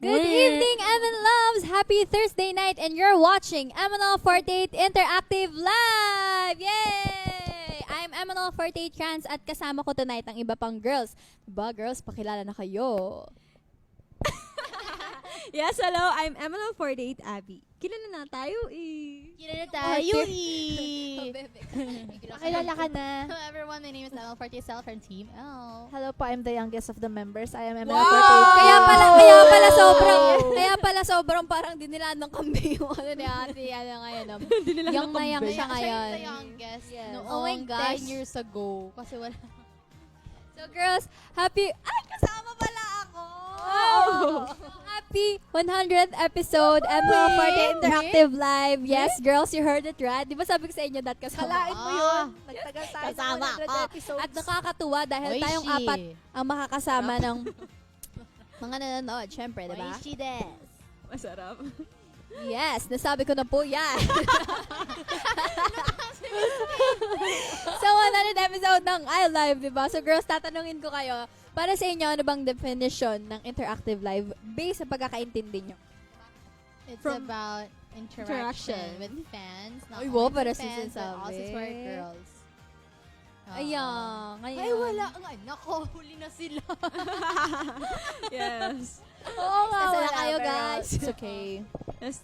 Good evening, MN Loves! Happy Thursday night and you're watching MNL48 Interactive Live! Yay! I'm MNL48 Trans at kasama ko tonight ang iba pang girls. Diba, girls? Pakilala na kayo. Yes, hello. I'm MNL48 Abby. Kilala na tayo Kilala tayo Pakilala ka na. Hello everyone, my name is MNL48 Cell from Team L. Hello po, I'm the youngest of the members. I am Wow! ML48. Kaya pala sobrang parang dinilaan ng kambing yung ano ni ate. Ano ngayon. Young na young siya ngayon. the youngest Yes. noong Oh my gosh. 10 years ago. Kasi wala. So girls, happy... Ay, kasama pala ako! Happy 100th episode ML48 Interactive Live. Yes, girls, you heard it right. Di ba sabi ko sa inyo that kasama? Kalain mo yun. Nagtagal tayo sa Kasama 100 ka. episodes. At nakakatuwa dahil tayong apat ang makakasama ng mga nanonood. Syempre, di ba? Oishi desu. Masarap. Yes, nasabi ko na po yan. Sa 100 episode ng iLive, di ba? So girls, tatanungin ko kayo, para sa inyo, ano bang definition ng interactive live based sa pagkakaintindi nyo? It's From about interaction interaction. with fans. Not Ay, only wow, for para fans, but sinasabi. also for girls. Ayan, ngayon. Ay, wala nga. Nako, huli na sila. Yes. Oo nga, Nasa wala na kayo, pero guys. It's okay. Yes.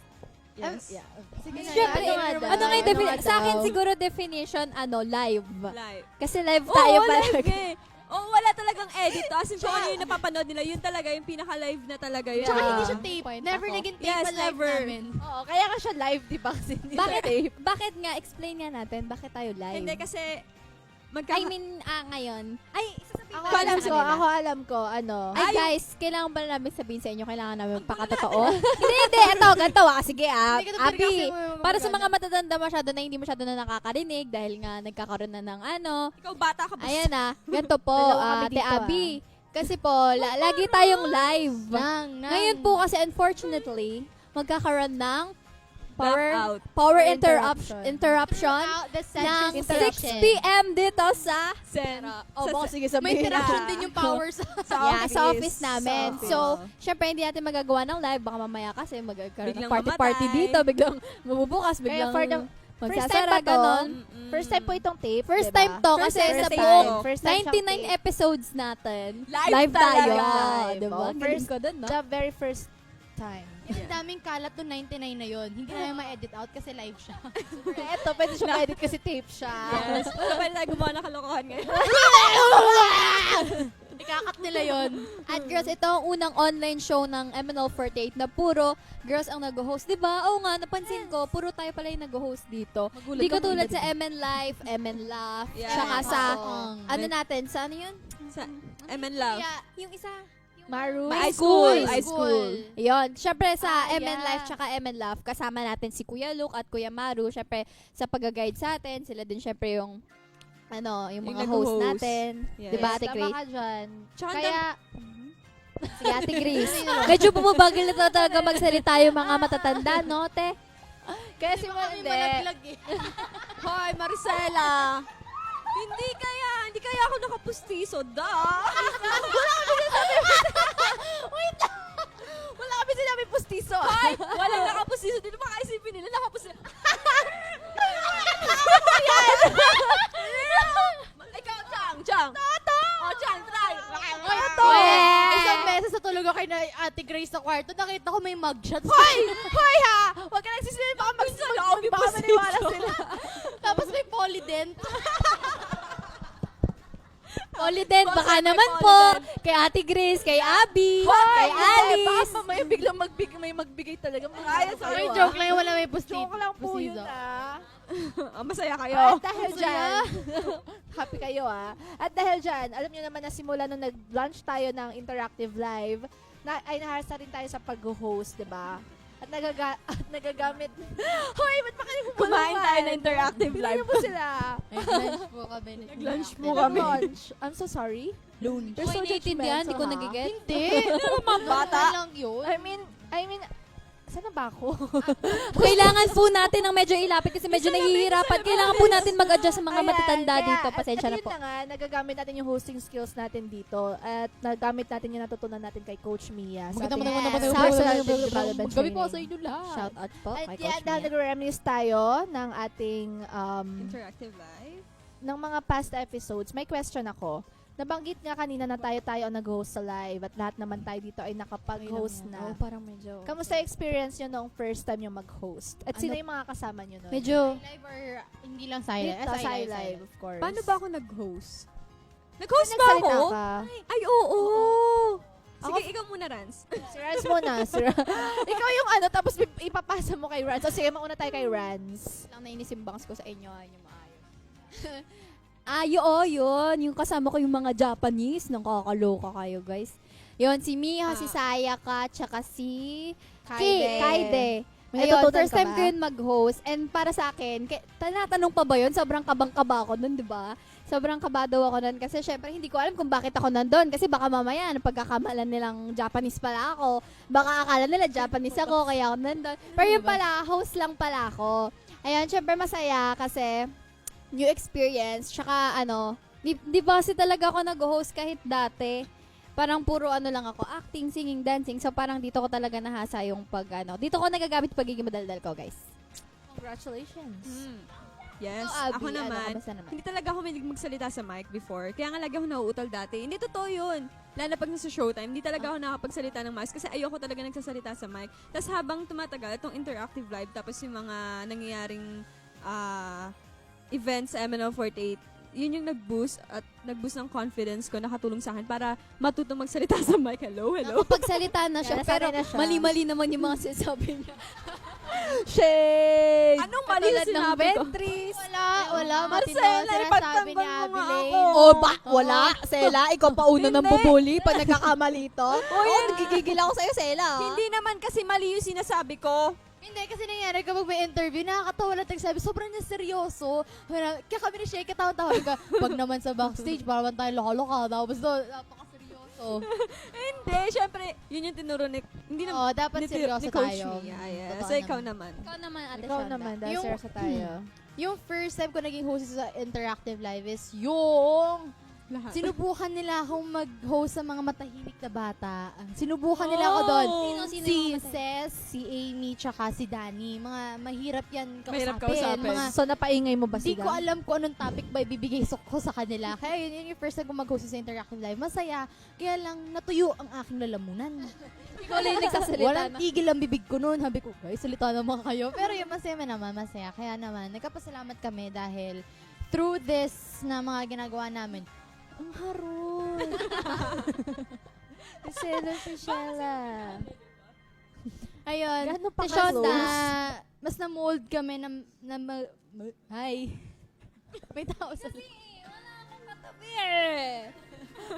Yes. Yeah. Sige na. Siyempre, ano nga yung Ano nga sa akin daw? siguro definition, live. Live. Kasi live tayo live palagi. eh. Wala talagang edit. As in, kung ano yung napapanood nila, yun talaga, yung pinaka-live na talaga yun. Tsaka Yeah. hindi siya tape. Point Never ako. naging tape Yes, sa live never. namin. Oo, kaya ka siya live, di ba? Kasi hindi Bakit, siya tape. bakit nga, explain nga natin, bakit tayo live? Hindi kasi, I mean, ngayon. Ay, sasabihin Ako ba natin alam sa ko, kanila? ano. Ay, guys, kailangan ba namin sabihin sa inyo? Kailangan namin magpakatotoo? Hindi. Ito, ganito Sige, Hindi ka na Abi, pinag-kasi mo- para sa mga matatanda masyado na hindi masyado na nakakarinig dahil nga nagkakaroon na ng ikaw bata ka ba? Ayan ganito po, Dalawa kami Ate dito, Abi. Kasi po, lagi tayong live. Nang. Ngayon po kasi unfortunately, magkakaroon ng Blackout. power interruption. interruption The ng central 6 p.m. dito sa Sen. sige May sabihin interaction na. din yung power sa Sa office namin. Sa office. So, syempre hindi natin magagawa ng live. Baka mamaya kasi magkakaroon ng Biglang party-party mamatay. dito. Biglang mabubukas. Kaya Biglang for the first time magsasara. ba to? Ganon. First time po itong tape, First diba? time to First kasi time, sa first buong time. First time siyang 99 tape. episodes natin. Live tayo. talaga. Diba? Oh, Galing first- ko dun, no? The very first time. Yung daming kalat to 99 na yon. Hindi namin ma-edit out kasi live siya. Eto, pwede siya ma-edit kasi tape siya. Yes. Pwede tayo gumawa ng kalokohan ngayon. Ikakat nila yon. At girls, ito ang unang online show ng MNL48 na puro girls ang nag-host. Diba? Oo nga, napansin ko, puro tayo pala yung nag-host dito. Magulat Hindi ko ako. tulad sa MN Live, MN Laugh, Yeah. tsaka sa, Oo. ano natin, sa ano yun? Sa MN Love. Kaya, Yung isa. Maru. High school. High school. Yun. Syempre sa MN yeah. Live tsaka MN Laugh, kasama natin si Kuya Luke at Kuya Maru. Syempre, sa pag-guide sa atin, sila din syempre yung yung Yung mga host nag-host. natin. Yes. Diba, Ate Tama Grace? ka dyan. Tsaka Kaya, Sige, Ate Grace. Medyo bumabagil na talaga magsalita yung mga matatanda, no, te? kaya si Di ba kami Monde. malaglag eh. Hoy, Maricela! Hindi kaya ako nakapustiso, Wala kami sinabi pustiso. Hoy, walang nakapustiso dito. Baka isipin nila nakapustiso. Ikaw, Chang. Oh, Chang, try. Isang beses sa tulog ako kay na Ate Grace sa kwarto, nakita ko may mugshot. Hoy ha! Huwag ka nagsisilip. Baka baka maniwala sila. Tapos may polydent. Polydent, baka May naman po. Kay Ate Grace, kay Abby, kay Alice. Baka may biglang magbigay talaga. Ay, Ay, joke lang yung wala may pustiso. Joke lang po yun Masaya kayo. At dahil dyan, happy kayo At dahil dyan, alam nyo naman na simula nung nag-launch tayo ng Interactive Live, ay naharasa rin tayo sa pag-host, di ba? At nagagamit. Hoy, ba't pa kayo bumulungan? Kumain tayo na interactive Bilhin live. niyo po sila. Nag-lunch po kami. Nag-lunch po Ano kami. lunch? I'm so sorry. Lunch. You're so Uy, naiintindihan, judgmental, hindi ko ha? nagiget. Hindi. Mga bata. lang yun. I mean, Saan na ba ako? Kailangan po natin ng medyo ilapit kasi medyo nahihirapan. Kailangan po natin mag-adjust sa mga Ayan, matatanda kaya, dito. at Pasensya na yun po. na nga, nagagamit natin yung hosting skills natin dito at nagamit natin yung natutunan natin kay Coach Mia. Maganda ating naman Yes. personal development Gabi po sa training. inyo lahat. Shout out po At kay yan, Coach dahil Mia. nag-reminisce tayo ng ating Interactive live. ng mga past episodes, may question ako. Nabanggit nga kanina na tayo ang nag-host sa live at lahat naman tayo dito ay nakapag-host na. Oh, parang medyo... Kamusta experience nyo nung first time yung mag-host? At sino Ano? yung mga kasama nyo nun? Medyo... Live or hindi lang silent? Dito, sa live, of course. Paano ba ako nag-host? Nag-host ba Nagsalita ako? ka? Ay, oo. Sige, Ako- ikaw muna, Rans. Si Rans muna. Ikaw yung ano, tapos ipapasa mo kay Rans. So, sige, mauna tayo kay Rans. Lang na inisimbang ko sa inyo, yung maayos. Yun. Yung kasama ko yung mga Japanese. Nakakaloka kayo, guys. Yun, si Miha, si Sayaka, tsaka si Kaide. May Ayun, natutunan first ka time ba? ko yun mag-host. And para sa akin, tanatanong pa ba yun? Sobrang kabang-kaba ako nun, di ba? Sobrang kabado ako nun. Kasi syempre, hindi ko alam kung bakit ako nandun. Kasi baka mamaya, pagkakamalan nilang Japanese pala ako. Baka akala nila Japanese ako, kaya ako nandun. Pero yun pala, host lang pala ako. Ayun, syempre masaya kasi new experience. Tsaka di ba kasi talaga ako nag-host kahit dati. Parang puro lang ako, acting, singing, dancing. So parang dito ko talaga nahasa yung dito ko nagagamit pagiging madaldal ko, guys. Congratulations. Yes, Ikaw, Abby, ako naman. kamusta naman? Hindi talaga ako mahilig magsalita sa mic before. Kaya nga lagi ako nauutal dati. Hindi totoo yun. Lalo na pag nasa showtime, hindi talaga ako nakapagsalita ng mic kasi ayoko talaga nagsasalita sa mic. Tapos habang tumatagal, itong interactive live, tapos yung mga nangyayaring events sa MNL48, yun yung nag-boost ng confidence ko, nakatulong sa akin para matutong magsalita sa mic. Hello. Nakapagsalita na siya, Yeah, pero nasanay na siya. mali-mali naman yung mga sinasabi niya. Shade! Anong mali yung sinabi ko? Ventris. Wala, matino. Marcela, Sinasabi ipagtanggol ni mo Abby nga Lane. ako. Oh, wala? Sela, ikaw pa una ng Hindi. bubuli pag nagkakamali to. Oh, nagigigil ako sa'yo, Sela. Hindi naman kasi mali yung sinasabi ko. Hindi, kasi nangyari kapag may interview, nakakatawa lang tagsabi, sobrang na seryoso. Kaya kami ni Shake, katawa-tawa ka. Pag naman sa backstage, parang tayo loka-loka. Tapos doon, napaka-seryoso. Hindi, syempre, yun yung tinuro ni... Hindi naman. Oo, dapat ni seryoso Coach tayo. Mia, yes. Totoo So, ikaw naman. naman. Ikaw naman, Ate Ikaw Shonda. naman, dahil Yung- seryoso tayo. Yung first time ko naging host sa Interactive Live is yung Lahat. sinubukan nila akong mag-host sa mga matahimik na bata. Sinubukan nila ako doon. Sino Si yung mga Ces, si Amy, tsaka si Danny. Mga mahirap yan kausapin. Mahirap kausapin. Mga, So, napaingay mo ba Hindi sila? ko alam kung anong topic ba ibibigay ko sa kanila. Kaya yun yung first time ko mag-host sa Interactive Live. Masaya. Kaya lang natuyo ang aking lalamunan. Ikaw lang yung nagsasalita Walang na. tigil ang bibig ko noon. Sabi ko, guys, salita naman kayo. Pero yung masaya naman, masaya. Kaya naman, nagkapasalamat kami dahil through this na mga ginagawa namin, ang harot. Si Shella. Ayun. Gaano pa Si Shonda, ka-close? mas na-mold kami Hi. May tao sa...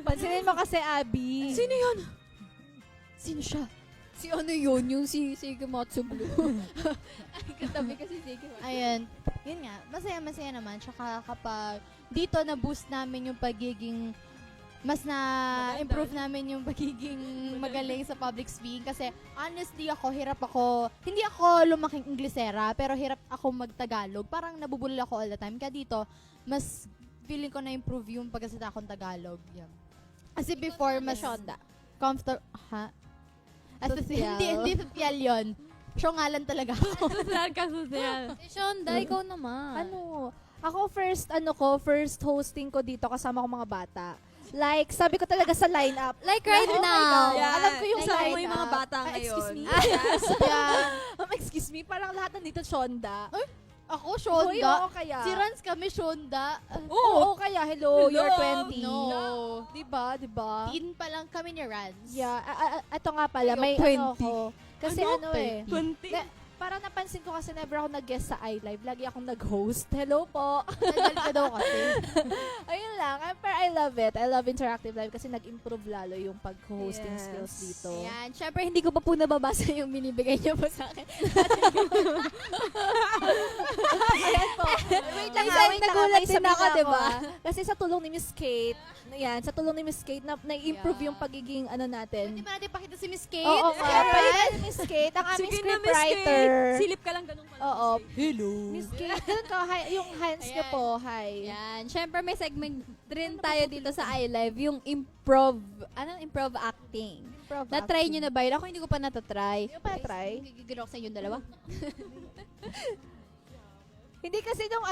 Pansinin mo kasi, Abby. Sino yun? Sino siya? Si ano yun? Yung si Sigematsu Blue. Katabi kasi Sigematsu. Ayun. Yun nga, masaya-masaya naman. Tsaka kapag dito na-boost namin yung pagiging mas na-improve namin yung pagiging magaling sa public speaking. Kasi honestly hindi ako lumaking Inglesera, pero hirap ako magtagalog. Parang nabubulol ako all the time. Kaya dito, mas feeling ko na-improve yung pagkasita akong Tagalog. Yan. Kasi before, mas comfortable. Ha? Social. Hindi social yun. Syongalan talaga ako. Social ka, social. Si Shonda, ikaw naman. Ako first hosting ko dito kasama ko mga bata. Like, sabi ko talaga sa lineup. Like right Oh my now. God. Yeah. Alam ko yung Kasama mo lineup. yung mga bata ngayon. Excuse me. Yes. Excuse me, parang lahat nandito Shonda. Ako, Hoy, Shonda. oo kaya. Si Rans kami, Shonda. Oo kaya. Hello, you're Hello. 20. No. Diba? Teen pa lang kami ni Rans. Yeah, ito nga pala, may 20. ano ako. Kasi ano eh. 20. Parang napansin ko kasi never ako nag-guest sa iLive. Lagi akong nag-host. Hello po. Tagal ka daw kasi. Ayun lang. Pero I love it. I love interactive live kasi nag-improve lalo yung pag-hosting Yes. skills dito. Ayan. Syempre, hindi ko pa po nababasa yung binibigay niyo po sa akin. Ayan po. Wait lang, Minsan wait lang. nagulat May din sabihin ako, diba? Kasi sa tulong ni Miss Kate, ayan, sa tulong ni Miss Kate, na-improve Yeah. yung pagiging ano natin. Hindi ba natin pakita si Miss Kate? Oo nga. Yes. Pwede ni Miss Kate, ang aming Sige na, Miss scriptwriter. Kate. Silip ka lang ganun pala. Oo. Miss Kate. Hello. Miss Kate, ganun ka, hi, yung hands niyo Ayan. po, hi. Ayan. Syempre, may segment rin tayo dito sa iLive, yung improv. Anong improv acting? Improv Na-try acting. nyo na ba yun? Ako hindi ko pa natatry. Hindi ko pa na-try? Gigigil ako sa inyong dalawa. Hindi kasi nung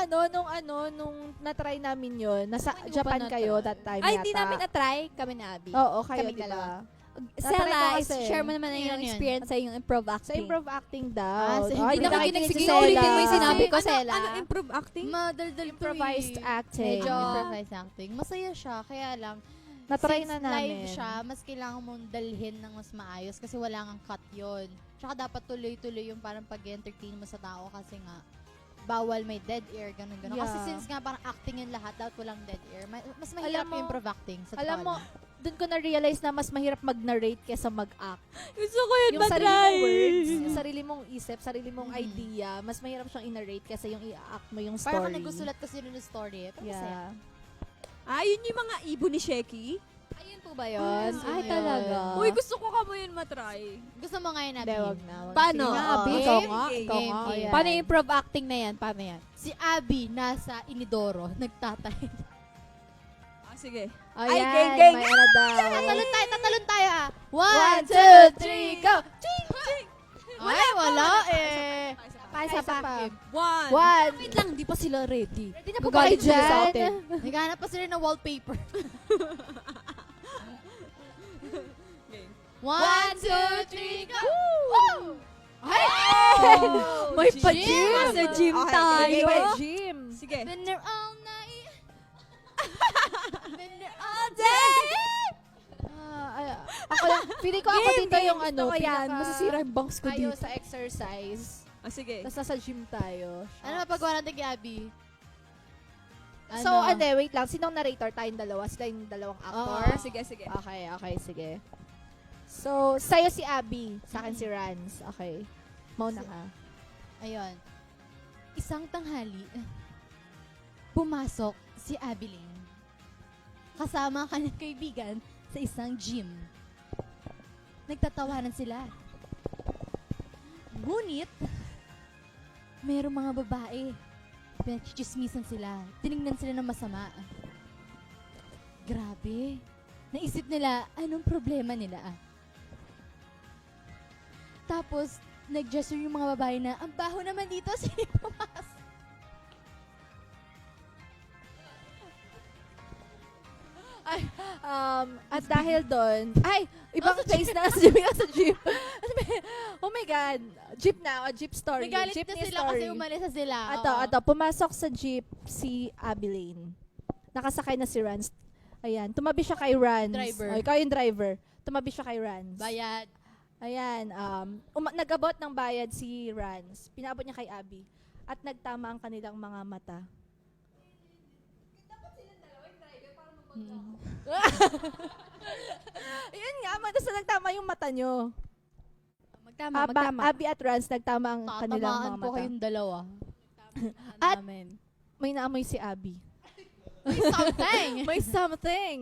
na-try namin yun, nasa Hindi ko pa Japan na-try. kayo that time Ay, yata. hindi namin na-try. Kami na, Abby. Oo, kayo, Kami di dalawa. ba? Na-try ko Sela, kasi. share mo naman na yung Yun, yun. experience sa yung improv Sa acting. improv acting daw. Ah, Ay, hindi Hindi na nakikinig makikinig. si Sige, Sela. ulitin mo yung sinabi ko, Ano, Sela. ano improve acting? Madaldal to Improvised eh. acting. Medyo improvised acting. Masaya siya, kaya lang, Na-try since na namin. live siya, mas kailangan mong dalhin ng mas maayos kasi wala kang cut yun. Tsaka dapat tuloy-tuloy yung parang pag-entertain mo sa tao kasi nga, bawal may dead air, ganun-ganun. Yeah. Kasi since nga parang acting yung lahat, dapat walang dead air. Mas mahirap Alam mo- yung improv acting. Sa Alam totoo mo, lang. dun ko na-realize na mas mahirap mag-narrate kesa mag-act. Gusto ko yun Yung sarili mong matry. words, yung sarili mong isip, sarili mong Mhm. idea, mas mahirap siyang i-narrate kesa yung i-act mo yung story. Parang ka nagsusulat kasi nun ng story. Pero masaya. Yeah. Yun yung mga ibon ni Sheki. Ayun po ba yun? Yes, Ay, yun. talaga. Uy, gusto ko ka mo yun matry. Gusto mo ngayon, Hindi, Abby? wag na. wag. Paano? Sige nga, Oo. Abby. Game? Ikaw nga. Game, Ikaw game, nga. game. Ayan. Paano yung improv acting na yan? Paano yan? Si Abby nasa Inidoro, nagtatahin. Sige. Ayan, gang. may ano daw. Tatalon tayo ah. 1, 2, 3, go! Ay, wala eh. Isa pa. One. 1. Wait lang, di pa sila ready. Ready na po ba kayo Gagalit sila sa dyan? atin. Naghanap pa sila ng wallpaper. Game. 1, 2, 3, go! Ay! May Gym! pa-gym! Sa gym Okay, tayo. May gym. Sige. Been there all night. Been there all day. Ako lang, feeling ko ako dito yung ano, Gusto ko yan. pinaka- Masisira yung bangs ko tayo dito. sa exercise. Sige. Tapos nasa gym tayo. Ano mapagawa natin kay Abby? So, wait lang. Sinong narrator? Tayong dalawa? Sila yung dalawang actor? Sige, sige. Okay, sige. So, sa'yo si Abby. Sa akin si Rans. Okay. Mauna ka. Ayun. Isang tanghali, pumasok si Abilene. Kasama ang kanyang kaibigan sa isang gym. Nagtatawanan sila. Ngunit, mayroong mga babae. Pinagchichismisan sila. Tinignan sila ng masama. Grabe. Naisip nila, anong problema nila? Tapos, nag-gesture yung mga babae na, ang baho naman dito, sino pumasok? At dahil doon, ibang place na sa gym. Sa gym. Oh my God. Jeep na. Jeep story. Nagalit na Jeepney sila story. kasi umalis na sila. Ato, pumasok sa jeep si Abilene. Nakasakay na si Rans. Ayan, tumabi siya kay Rans. Driver. Oh, ikaw yung driver. Tumabi siya kay Rans. Bayad. Ayan, nag-abot ng bayad si Rans. Pinaabot niya kay Abby. At nagtama ang kanilang mga mata. Ayun nga, tapos nagtama yung mata nyo. Magtama. Abby at Rans, nagtama ang kanilang Tatamaan mga po mata. kayong dalawa. At- Amen. May naamoy si Abby. May something! May something.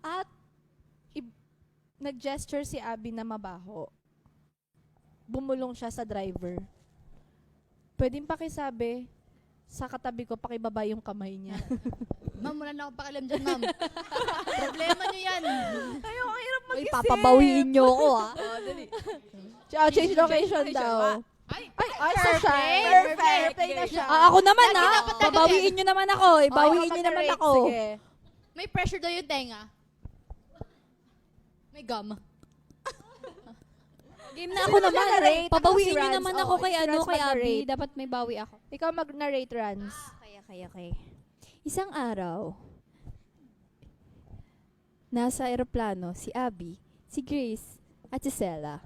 At nag-gesture si Abby na mabaho. Bumulong siya sa driver. Pwedeng pakisabi, sa katabi ko, pakibaba yung kamay niya. Ma'am, wala na akong pakialam dyan, ma'am. Problema nyo yan. Ayaw, ang hirap Uy, mag-isip. papabawiin niyo ako, ah. Change location daw. Ay, So siya. perfect. Fair play na siya. Ako naman, Lagi dapat agad Babawiin niyo naman ako. Okay, Bawiin ikaw niyo naman mag-narrate. ako. Sige. may pressure daw yung tenga. May gum. Game na ako naman. mag-narrate? Pabawiin Ako si niyo Rans. naman Oo, ako kay si Rans kay Abby. mag-narrate. Dapat may bawi ako. Ikaw mag-narrate, Rans. Okay. Isang araw, nasa aeroplano si Abby, si Grace, at si Sela.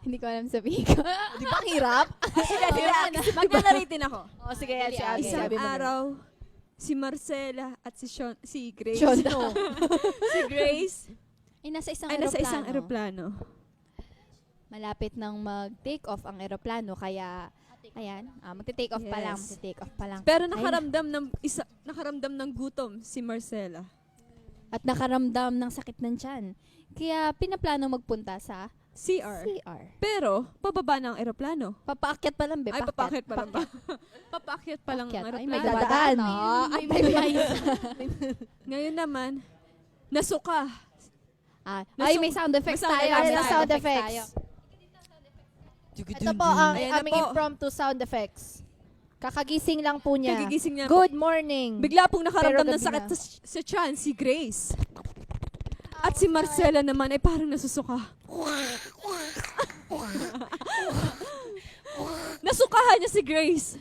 Hindi ko alam sabihin ko. Di ba ang hirap? Magna-narratin ako. O sige, yan si Abby. Isang Sabi mo na. araw, si Marcela at si Grace. Shonda. Si Grace Ay, nasa isang ay nasa isang eroplano. eroplano. Malapit nang mag-take off ang eroplano, kaya, ayan, magte-take off pa lang, Yes. magte-take off pa lang. Pero Ay, nakaramdam ng gutom si Marcela. at nakaramdam ng sakit ng tiyan. Kaya pinaplano magpunta sa CR. CR. Pero, pababa na ang eroplano. Papaakyat pa lang, be. Ay, papakit pa lang ba? Papakit pa lang Paakyat. ang Ay, may eroplano. dadaan. Ay, may Ngayon naman, nasuka. Ay, may sound effects May sound tayo. effects May tayo. sound tayo. effects. Ito po ang Ayan na aming po. impromptu sound effects. Kakagising lang po niya. Kagigising niya. Good morning. Bigla pong nakaramdam Pero ng gabi sakit na. sa tiyan si Grace. At si Marcela naman ay parang nasusuka. Nasukahan niya si Grace.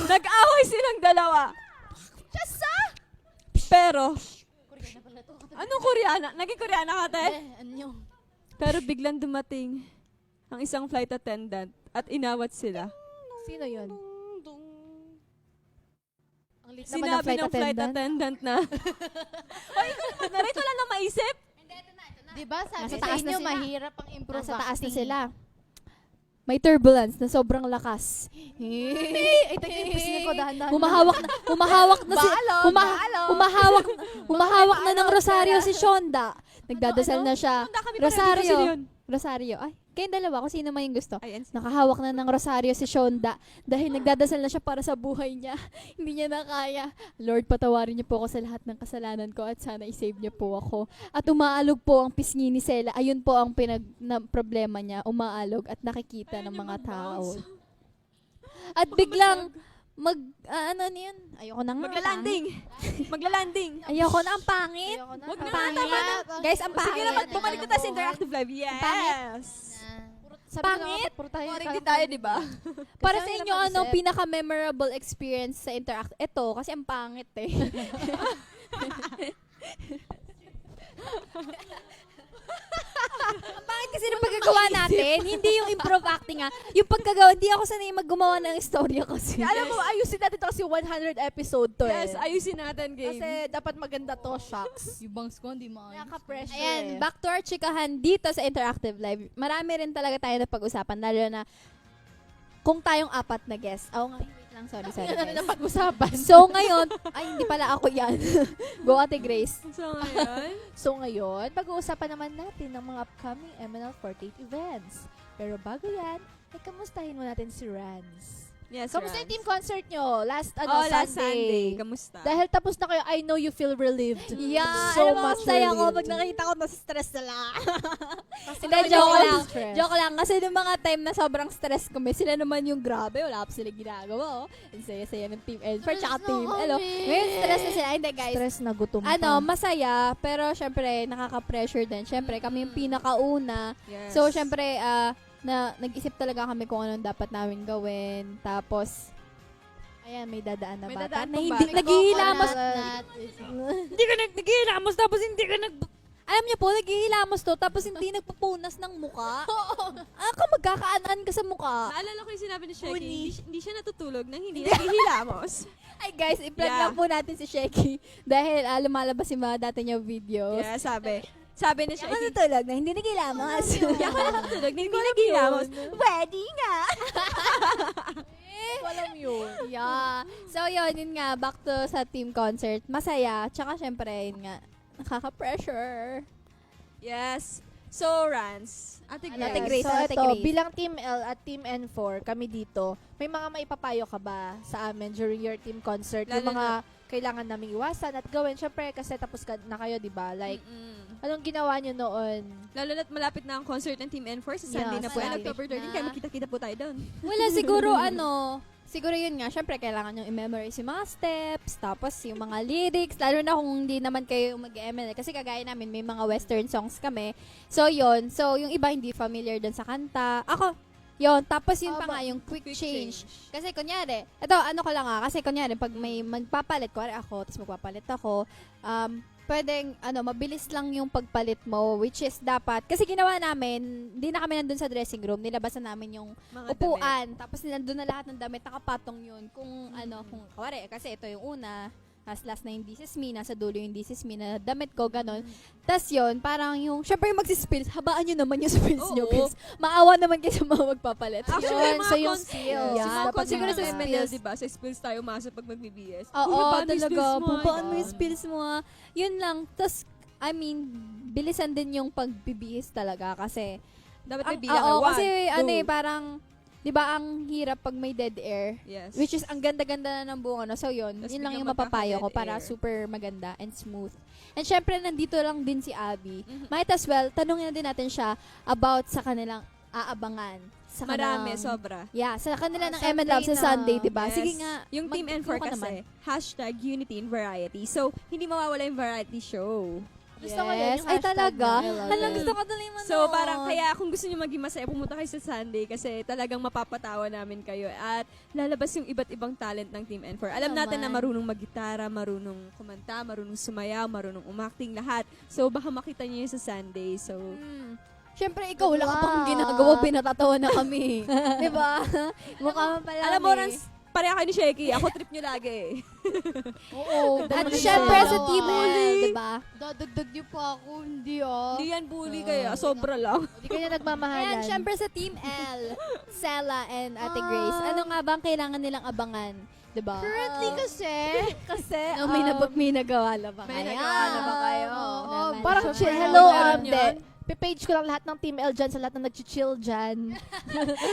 Nag-away silang dalawa. Pero, anong Koreana? Naging Koreana ka, te? Anyo. Pero biglang dumating ang isang flight attendant at inawat sila. Sino yun? Ang lit naman ng Sinabi ng flight attendant na, ay, ikaw naman, narito lang na maisip. Diba sabi Nasa sa taas na inyo, sila. mahirap ang improve Nasa taas na acting. sila. May turbulence na sobrang lakas. Ay, tagipis ko dahan-dahan. Humahawak na humahawak na ng rosaryo si Shonda. Nagdadasal na siya. Punta kami Rosario. Sino yun? Rosaryo. Ay, kayong dalawa kung sino man yung gusto. Ayan. Nakahawak na ng rosaryo si Shonda dahil nagdadasal na siya para sa buhay niya. Hindi niya na kaya. Lord, patawarin niyo po ako sa lahat ng kasalanan ko at sana i-save niyo po ako. At umaalog po ang pisngi ni Sela. Ayun po ang problema niya. Umaalog at nakikita ng mga tao. At biglang ano niyan? Ayoko na nga. Maglalanding. Maglalanding. Ayoko na, ang pangit. Ayoko na. Wag Ang na, pangit. tama na. Guys, ang Sige pangit. naman, bumalik na tayo sa Interactive Live. Yes. Sabi Pangit. ko nga, puro tayo. Correct din tayo, di ba? Para Kasi sa ang inyo, hirap ano, mag-isip. pinaka-memorable experience sa Interact? Ito, kasi ang pangit eh. Ang pangit kasi ng pagkagawa natin. Hindi yung improv acting ah. Yung pagkagawa, hindi ako sanay maggumawa ng istorya kasi. Alam mo, ayusin natin to kasi 100 episode to Yes, eh. ayusin natin game. Kasi dapat maganda to, shocks. Yung bangs ko, hindi maayos. Nakaka-pressure Ayan, eh. back to our chikahan dito sa Interactive Live. Marami rin talaga tayo na pag-usapan, lalo na kung tayong apat na guest. Oo nga, wait lang, sorry Ano na guys. pag-usapan? So ngayon, ay hindi pala ako yan. Go Ate Grace. So, ngayon, So ngayon, pag-uusapan naman natin ng mga upcoming MNL48 events. Pero bago yan, ay kamustahin mo natin si Rans. yes, Kamusta yung Rans. team concert nyo? Last Last Sunday. Sunday. Kamusta? Dahil tapos na kayo, I know you feel relieved. Yeah, So alam mo, much saya ko relieved. pag nakita ko na stress sila. Hindi, Ikaw joke yung lang. stress. Joke lang. Kasi nung mga time na sobrang stress kami, sila naman yung grabe. Wala pa sila ginagawa. Oh. Ang saya-saya ng Team Edford tsaka Stress na Team kami. Elo. Ngayon, stress na sila. Ay, hindi guys. Stress na gutom Ano, pa. masaya. Pero syempre, nakaka-pressure din. Syempre, kami yung pinakauna. Yes. So, syempre, nag-isip talaga kami kung anong dapat namin gawin. Tapos, ayan, may dadaan na May bata dadaan na pong hindi bata. naghihilamos. Coconut. Hindi ka naghihilamos, tapos hindi ka Alam niyo po, naghihilamos to, tapos hindi nagpupunas ng muka. Ako, magkakaanan ka sa muka. Naalala ko yung sinabi ni Sheki, Uni. hindi siya natutulog nang hindi naghihilamos. Ay guys, i-plug Yeah. lang po natin si Sheki. Dahil lumalabas yung mga dati niya videos. Yeah, sabi ni Ako Sheki, natulog na hindi naghihilamos. hindi ako natutulog, hindi naghihilamos. Pwede nga. Walang yun. Yeah. So yun nga, back to sa team concert. Masaya, tsaka syempre, yun nga, nakaka-pressure. Yes. So, Rans, Ate Ano, Grace. Ate Grace, So Ate ito, Grace. bilang Team L at Team N4, kami dito, may mga maipapayo ka ba sa amin during your team concert? Lalo Yung mga kailangan naming iwasan at gawin. Syempre, kasi tapos na kayo, di ba? Like, anong ginawa nyo noon? Lalo na't malapit na ang concert ng Team N4 sa Sunday Yeah, na po. Sunday. October 13, kaya makita-kita po tayo doon. Wala, siguro yun nga, syempre kailangan yung i-memorize yung mga steps, tapos yung mga lyrics, lalo na kung hindi naman kayo mag-ML. Kasi kagaya namin, may mga western songs kami. So yun, so yung iba hindi familiar dun sa kanta. Ako, yun, tapos yun pa nga yung quick change. Kasi kunyari, ito ano ko lang kasi kunyari pag may magpapalit, kunyari ako, tapos magpapalit ako, pwedeng, mabilis lang yung pagpalit mo, which is dapat, kasi ginawa namin, hindi na kami nandun sa dressing room, nilabasan namin yung Mga upuan, tapos nandun na lahat ng damit, nakapatong yun, kung kawari, kasi ito yung una, last na yung This Is Me, nasa dulo yung This Is Me na damit ko, ganon. Tapos yun, parang yung, syempre yung magsispills, habaan nyo naman yung spills nyo, Oo. kids. Maawa naman kayo sa mga magpapalit. Actually, Yun, mga so yung cons- skills. Yeah. Dapat Dapat siguro yung sa mga- ML, diba? Sa skills tayo masok pag mag-BBS. Oo, Babaan mo yung talaga. skills mo, Babaan mo ayun. yung spills mo. Yun lang. Tapos, bilisan din yung pagbibihis talaga kasi, Dapat may bilang. oo, One, kasi two. parang, di ba ang hirap pag may dead air? Yes. Which is, ang ganda-ganda na ng bunga, no? So, yun Tas lang biglang yung mapapayo ko magkaka-dead para air. super maganda and smooth. And syempre, nandito lang din si Abby. Mhm. Might as well, tanungin na din natin siya about sa kanilang aabangan. Sa Marami, kanilang- sobra. Yeah, sa kanila ng Sunday M&Love sa na. Sunday, di ba? Yes. Sige nga. Yung Team N4 ka kasi, hashtag unity in variety. So, hindi mawawala yung variety show. Gusto ko yun, yung Ay, hashtag talaga? na. I love Halang it. gusto ko tuloy manood. So, parang kaya kung gusto nyo maging masaya, pumunta kayo sa Sunday kasi talagang mapapatawa namin kayo at lalabas yung iba't ibang talent ng Team N4. Alam natin na Naman. marunong maggitara, marunong kumanta, marunong sumayaw, marunong umakting, lahat. So, baka makita nyo yun sa Sunday. So, Siyempre, ikaw wala ka pang Wow. ginagawa, pinatatawa na kami. Di ba? Mukha man pala. alam mo, Rans, pareha kayo ni Sheky. Ako trip nyo lagi eh. Oo. At dahil syempre sa sa dalawa. Team L, di ba? Dadagdag niyo pa ako, hindi ah. Hindi yan bully kaya, sobra lang. Hindi kanya nagmamahalan. Ayan, syempre sa Team L, Sela and Ate Grace, ano nga ba ang kailangan nilang abangan? Di ba? Currently kasi, Kasi, may nagawa na ba May kayo? nagawa na ba kayo? Oo, Naman. Parang So, chill. parang Hello, meron Ambe. yun. Pipage ko lang lahat ng Team L dyan sa lahat ng nag-chill dyan.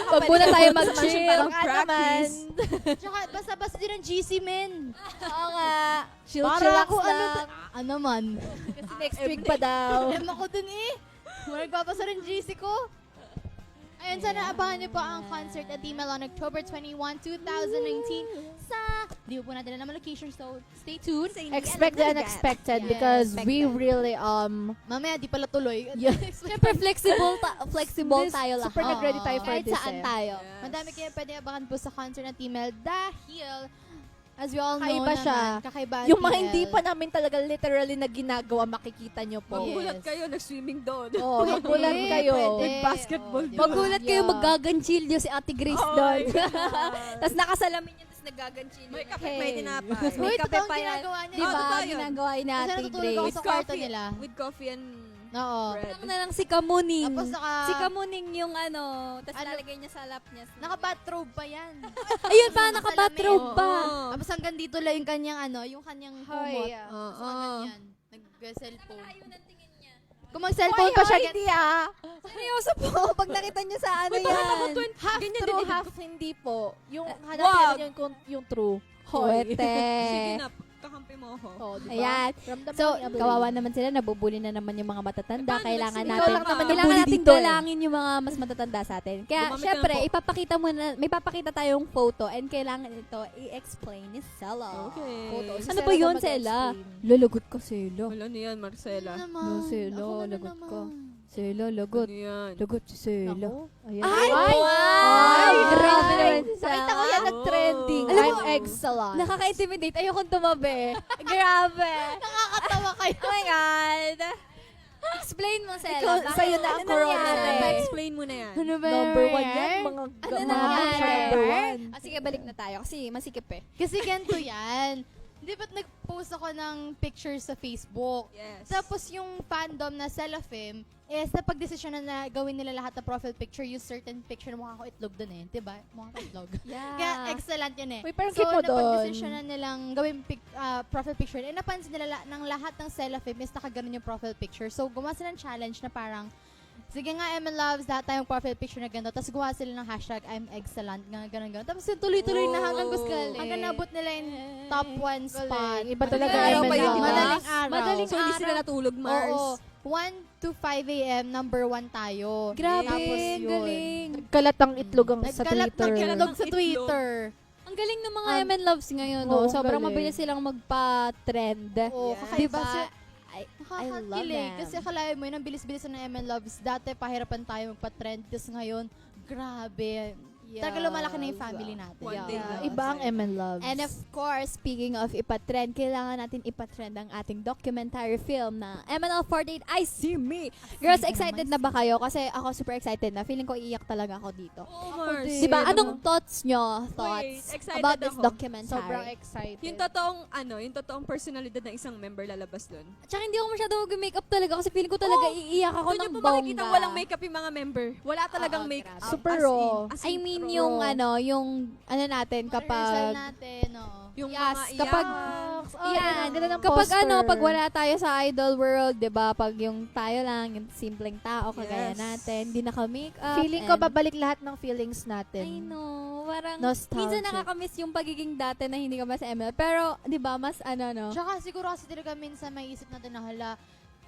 Wag muna tayo Parang mag-chill. parang Baka practice. naman. tsaka basta-basta din ang GC men. Oo nga. Chill-chillax Ako, lang. ano man. Kasi next week pa daw. Alam ako dun eh. Magpapasa rin GC ko. Ayun, sana abangan niyo po ang concert at Team L on October 21, 2019 sa, di po natin alam ang location, so stay tuned. Expect the unexpected Yes, because we expected. really, Mamaya, di pala tuloy. yeah. Syempre, flexible This- tayo lahat. super nag-ready tayo for Kahit this saan eh. tayo. Yes. Madami kayo pwede abangan po sa concert ng Team L dahil, as we all know Kakaiba siya. naman, kakaiba ang Yung Team mga L. hindi pa namin talaga literally na ginagawa, makikita nyo po. Magugulat Yes. kayo, nag-swimming doon. Oh, magulat Pwede, kayo. pwede. Nag-basketball Oo, di ba? Magulat kayo, Yeah. magaganchilyo si Ate Grace Oh doon. my God. Tapos nakasalamin niya, tapos nagaganchilyo. May kape, Hey. may tinapay. Uy, May kape totoong pa yan. ginagawa niya. Di ba? totoo yun. Ginagawa ni Kasi Ate natutulog Grace. ako With sa kwarto coffee, nila. with coffee and Oo. bread. Parang na lang si Kamuning. Tapos Si Kamuning yung tapos Ano? lalagay niya sa lap niya. Naka-bathrobe pa yan. Ayun pa, Salamin. naka-bathrobe pa. Oo. Tapos hanggang dito lang yung kanyang yung kanyang kumot. Hoy. Tapos Oo. ganyan. Nag-cellphone. Ayun ang tingin niya. Kung mag-cellphone pa siya, hindi ah. Seryoso po, pag nakita niyo sa ano May baka ako yan. Half ganyan true, din. half hindi po. Yung wag. hanapin yung true. Huwete. Sige na, kakampi mo ako. Oh, diba? Ayan. Ramdam So, namin yung kawawa ability. naman sila, nabubuli na naman yung mga matatanda. Paano Kailangan nagsimula? natin, Ikaw lang naman kailangan nabully natin dito eh. galangin yung mga mas matatanda sa atin. Kaya, Gumamit ka syempre, ng po- ipapakita mo na, may papakita tayong photo and kailangan ito i-explain ni Sela. Okay. Photo. Si Ano Sela ba yun, daw Sela? mag-explain. Lalagot ka, Sela. Wala na yan, Marcela. Selo, lagot ka. Sela, lagot. Ano yan? Lagot si Sela. Naku. Ayan. Ay! Ay! Ay! Grabe naman si Nakita ko Sela. yan nag-trending. Alam I'm mo, excellent. Nakaka-intimidate. Ayokong tumabi. Grabe. Nakakatawa kayo. Oh my God. Explain mo, Sela. Ikaw, Bakit- sa'yo na ang ano corona. nangyari? Explain mo na yan. Ano ba Number one yan? yan. Mga Ano mga nangyari? number one. Sige, balik na tayo. Kasi masikip eh. Kasi ganito yan. Di ba't nag-post ako ng pictures sa Facebook? Yes. Tapos yung fandom na Cellophim is napag-desisyon na gawin nila lahat ng profile picture, use certain picture na mukha ko itlog dun eh. Diba? Mukha ko itlog. Yeah. Kaya excellent yan eh. Uy, parang So, cute mo doon. napag-desisyon na nilang gawin profile picture. Eh, napansin nila ng lahat ng Cellophim is nakaganon yung profile picture. So, gumawa sila ng challenge na parang, sige nga, Emma Loves, lahat tayong profile picture na gano'n. Tapos gumawa sila ng hashtag, I'm excellent, gano'n. Tapos yung tuloy-tuloy na hanggang gusto. Galing. Hanggang nabot nila yung top 1 spot. Iba talaga Madaling araw Emma pa yun, Loves. di ba? Madaling araw. Madaling So, hindi sila natulog, Mars. Oo. 1 to 5 a.m., number 1 tayo. Grabe, Tapos ang yun. galing. Kalat ang itlog ang sa Nagkalat Twitter. ng itlog sa Itlog. Twitter. Ang galing ng mga Um, MN Loves ngayon, oo, no? Sobrang galing. mabilis silang magpa-trend. Oo, Yes. kakaiba. Diba? Si- I love Nakakakilig. them. Kasi akalain mo yun, ang bilis-bilis ng MN Loves. Dati, pahirapan tayo magpa-trend. Tapos ngayon, grabe. Talaga lumalaki na yung family natin. One day lang. Iba ang MN Loves. And of course, speaking of ipatrend, kailangan natin ipatrend ang ating documentary film na MNL48, I See Me. Girls, excited na ba kayo? Kasi ako super excited na. Feeling ko iiyak talaga ako dito. Oh, Mars. Diba? Anong thoughts nyo? Wait, excited About this ako. documentary? Sobrang excited. Yung totoong personalidad ng isang member lalabas doon. Tsaka hindi ako masyado mag-makeup talaga kasi feeling ko talaga iiyak ako Doon ng yung po bongga. makikita walang makeup yung mga member. Wala talagang Oo, makeup. grabe. Super As raw. in, as I in, mean, raw. yung natin Rehearsal kapag... natin, oo. Yung Yes, mga kapag- iyak. Yan. ganda ng Kapag poster. pag wala tayo sa idol world, 'di ba? Pag yung tayo lang, yung simpleng tao kagaya Yes. natin, hindi naka-makeup. Feeling ko and- babalik lahat ng feelings natin. I know, parang Nostalgic. minsan nakakamiss yung pagiging dati na hindi ka mas ML. Pero, 'di ba, mas no? Tsaka siguro kasi talaga minsan may isip natin na hala,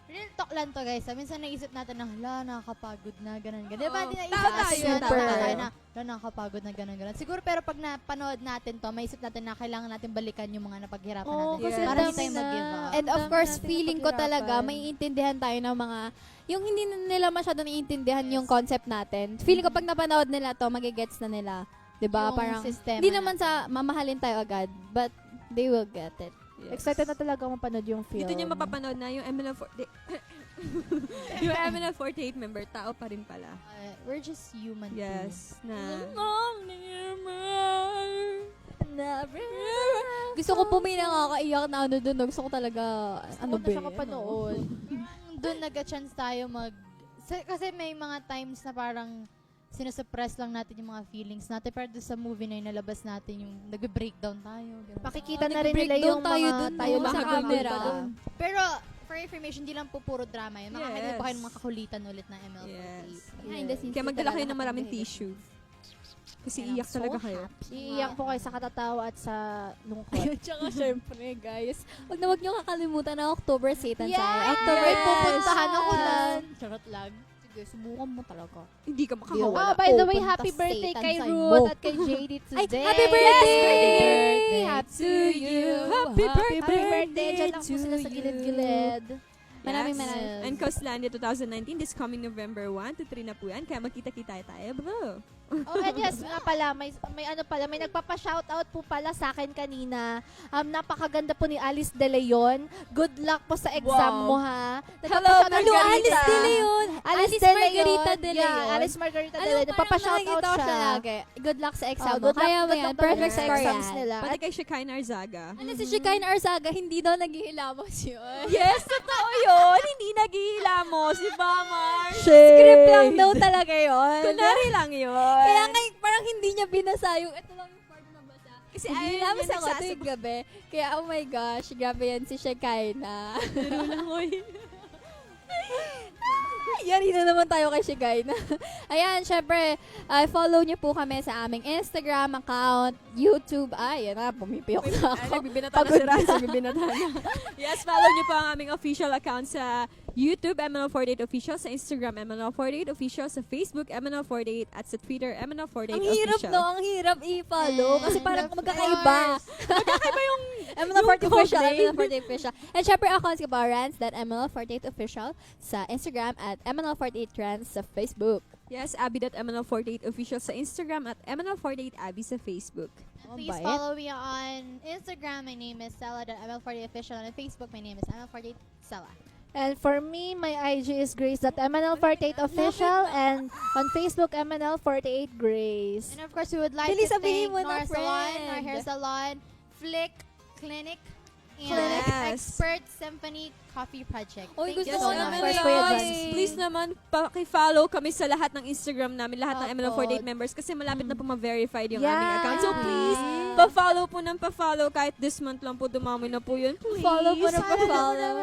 real talk lang to guys. Minsan naisip natin na hala, nakakapagod na, ganun. Diba? Oo. Di naisip Tama natin tayo, yun, tama tama tayo. tayo na, hala, nakakapagod na, ganun. Siguro pero pag napanood natin to, maisip natin na kailangan natin balikan yung mga napaghirapan Oo, natin. kasi Para dami hindi tayo na. mag-give up. And of Dami course, natin feeling ko talaga, napaghirapan. may intindihan tayo ng mga, yung hindi na nila masyado naiintindihan yung concept natin. Feeling ko pag napanood nila to, magigets na nila. 'Di ba? Yung Parang, sistema hindi naman natin. sa mamahalin tayo agad, but they will get it. Yes. Excited na talaga mapanood yung film. Dito niyo mapapanood na yung yung MNL48 member, tao pa rin pala. We're just human too. Yes. Na, Gusto ko po may nakakaiyak na doon. Gusto ko talaga, Ano ba? Siya kapanood. Doon nag-chance tayo kasi may mga times na parang sinusuppress lang natin yung mga feelings natin. Pero doon sa movie na yun, nalabas natin yung nag-breakdown tayo. Ganun. Makikita na rin nila nag-breakdown yung tayo mga dun, tayo no, lang sa nagugol camera. pa dun. Pero, for information, di lang po puro drama yun. Makakita Yes. pa kayo ng mga kakulitan ulit ng ML48. Yes. Behind the scenes Kaya magdala kayo ng talaga maraming nakapag-behave. tissue. Kasi And I'm iyak so talaga kayo. happy. Iiyak po kayo sa katatawa at sa lungkot. Tsaka syempre, guys, wag nyo kakalimutan na October Satan Yes! tayo. October Yes! Pupuntahan ako Yes! lang. Charot lang. Sige, subukan mo talaga. Hindi ka makakawala. Oh, by the way, Pupunta happy birthday Satan kay sa Ruth imo. at kay JD today. Ay, happy birthday! Happy to you! Happy Happy birthday! Diyan lang po to sila sa you. gilid-gilid. Maraming Yes. maraming. And Coastlandia 2019, this coming November 1 to 3 na po yan. Kaya magkita-kita tayo, bro. Oh, and yes, nga pala, may nagpapa-shoutout po pala sa akin kanina. Napakaganda po ni Alice De Leon. Good luck po sa exam Wow. mo, ha. Hello, Nagpapa-shoutout Ano, Margarita. Alice De Leon? Alice De Leon. Margarita De Leon. Yeah, Alice Margarita De Ano, Leon. parang Nagpapa-shoutout nakikita ko siya. lagi. Good luck sa exam Oh, mo. good luck, Kaya mo good yan. luck daw Perfect sa score exams yan. nila. Pati kay Shekinah Arzaga. Ano si Shekinah Arzaga, hindi daw naghihilamos yun. Yes, totoo yun. Hindi naghihilamo si Bamar. Script lang daw talaga yun. Kunwari lang yun. Kaya nga, parang hindi niya binasa yung, ito lang yung part na basa. Kasi Hindi ayaw hilamos niya ako tuwing gabi. Kaya, oh my gosh, grabe yan si Shekinah. Yari na naman tayo kay Shekinah. Ayan, syempre, follow niyo po kami sa aming Instagram account, YouTube. Ay, yan na, pumipiyok na ako. Nagbibinata na Pagod si Raz. Nagbibinata na. Yes, follow niyo po ang aming official account sa YouTube, MNL48 Official, sa Instagram, MNL48 Official, sa Facebook, MNL48, at sa Twitter, MNL48 Ang hirap, Official. no? Ang hirap i-follow. Kasi parang Of magkakaiba. Magkakaiba yung MNL48 Yung Official, code name. MNL48 Official. And syempre, accounts ko pa, Rans.MNL48 Official sa Instagram at MNL48 Trans sa Facebook. Yes, Abby.MNL48 Official sa Instagram at MNL48 Abby sa Facebook. Please Mabait. follow me on Instagram. My name is Sella.ml48official. And on Facebook, my name is ML48Sella. And for me, my IG is Grace.MNL48 official and on Facebook, MNL48 Grace. And of course, we would like Dali, to sabihin thank mo na, Nora Salon, friend. our hair salon, Flick Clinic, and Yes. Expert Symphony Coffee Project. Oy, Thank gusto you ko so naman much. First, Kuya John. Please naman, paki-follow kami sa lahat ng Instagram namin, lahat ng Opo. MNL48 members kasi malapit na po ma-verified yung Yeah. aming account. So please, pa-follow po ng pa-follow kahit this month lang po dumami na po yun. Please. Follow po ng pa-follow.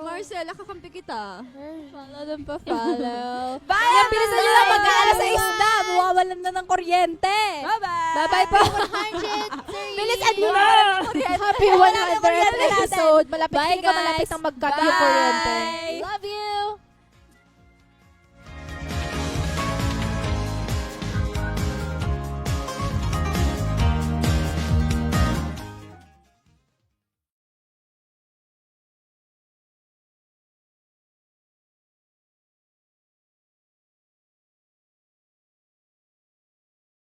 Marcela, kakampi kita. Follow ng pa-follow. Bye! Ayan, bilisan nyo lang mag-aalas sa isda. Mawawalan na ng kuryente. Bye-bye! Bye-bye po. 100 Bilisan nyo Yeah. lang ng kuryente. Happy Wala na 100th kuryente natin. episode. Malapit Bye, ka, malapit guys. ng magkapi yung Bye. kuryente. Love you.